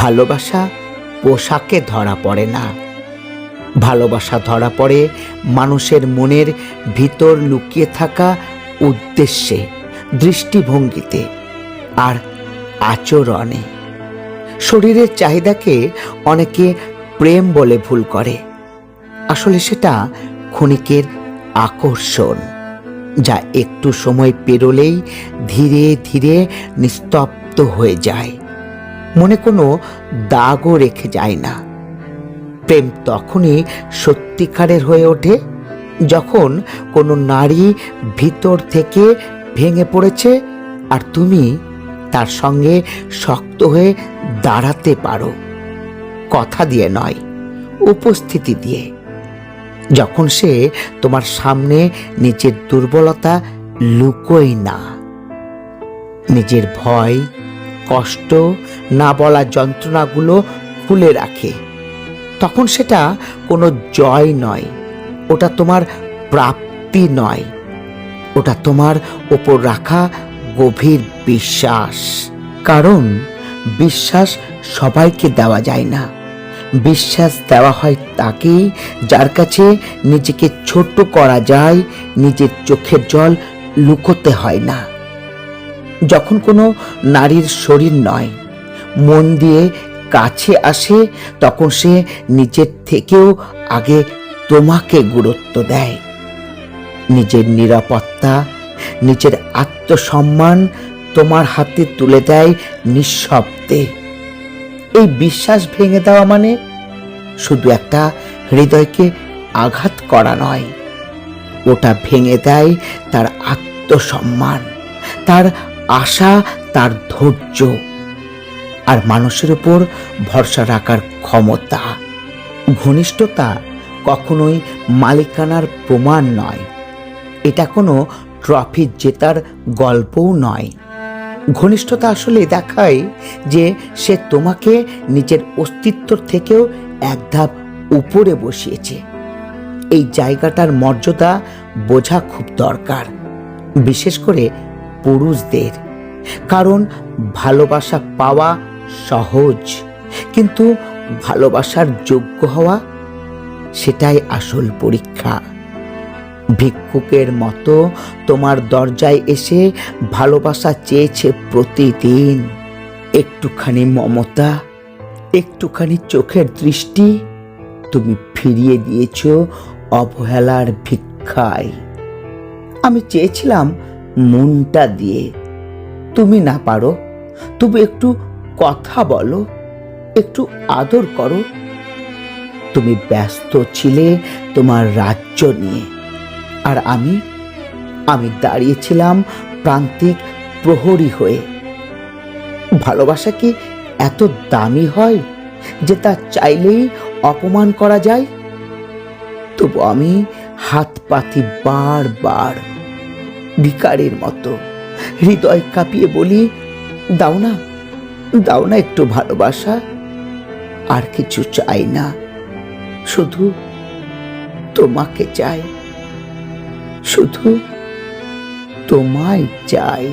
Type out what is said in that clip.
ভালোবাসা পোশাকে ধরা পড়ে না, ভালোবাসা ধরা পড়ে মানুষের মনের ভিতর লুকিয়ে থাকা উদ্দেশ্যে, দৃষ্টিভঙ্গিতে আর আচরণে। শরীরের চাহিদাকে অনেকে প্রেম বলে ভুল করে, আসলে সেটা ক্ষণিকের আকর্ষণ, যা একটু সময় পেরোলেই ধীরে ধীরে নিস্তব্ধ হয়ে যায়, মনে কোনো দাগও রেখে যায় না। প্রেম তখনই সত্যিকারের হয়ে ওঠে যখন কোনো নারী ভিতর থেকে ভেঙে পড়েছে আর তুমি তার সঙ্গে শক্ত হয়ে দাঁড়াতে পারো, কথা দিয়ে নয়, উপস্থিতি দিয়ে। যখন সে তোমার সামনে নিজের দুর্বলতা লুকোয় না, নিজের ভয়, কষ্ট, না বলা যন্ত্রণাগুলো খুলে রাখে, তখন সেটা কোনো জয় নয়, ওটা তোমার প্রাপ্তি নয়, ওটা তোমার ওপর রাখা গভীর বিশ্বাস। কারণ বিশ্বাস সবাইকে দেওয়া যায় না, বিশ্বাস দেওয়া হয় তাকেই যার কাছে নিজেকে ছোট করা যায়, নিজের চোখের জল লুকোতে হয় না। যখন কোনো নারীর শরীর নয়, মন দিয়ে কাছে আসে, তখন সে নিজের থেকেও আগে তোমাকে গুরুত্ব দেয়। নিজের নিরাপত্তা, নিজের আত্মসম্মান তোমার হাতে তুলে দেয় নিঃশব্দে। এই বিশ্বাস ভেঙে দেওয়া মানে শুধু একটা হৃদয়কে আঘাত করা নয়, ওটা ভেঙে দেয় তার আত্মসম্মান, তার আশা, তার ধৈর্য আর মানুষের উপর ভরসা রাখার ক্ষমতা। ঘনিষ্ঠতা কখনোই মালিকানার প্রমাণ নয়, এটা কোনো ট্রফি জেতার গল্পও নয়। ঘনিষ্ঠতা আসলে দেখায় যে সে তোমাকে নিজের অস্তিত্বর থেকেও এক ধাপ উপরে বসিয়েছে। এই জায়গাটার মর্যাদা বোঝা খুব দরকার, বিশেষ করে পুরুষদের। কারণ ভালোবাসা পাওয়া সহজ, কিন্তু ভালোবাসার যোগ্য হওয়া, সেটাই আসল পরীক্ষা। ভিক্ষুকের মতো তোমার দরজায় এসে ভালোবাসা চেয়েছে প্রতিদিন। একটুখানি মমতা, একটুখানি চোখের দৃষ্টি তুমি ফিরিয়ে দিয়েছ অবহেলার ভিক্ষায়। আমি চেয়েছিলাম মনটা দিয়ে, তুমি না পারো, তবু একটু কথা বলো, একটু আদর করো। তুমি ব্যস্ত ছিলে তোমার রাজ্য নিয়ে, আর আমি দাঁড়িয়েছিলাম প্রান্তিক প্রহরী হয়ে। ভালোবাসা কি এত দামি হয় যে তা চাইলেই অপমান করা যায়? তবু আমি হাত পাতি বারবার, ভিখারির মতো হৃদয় কাঁপিয়ে বলি, দাও না, দাও না একটু ভালোবাসা। আর কিছু চাই না, শুধু তোমাকে চাই, শুধু তোমায় চাই।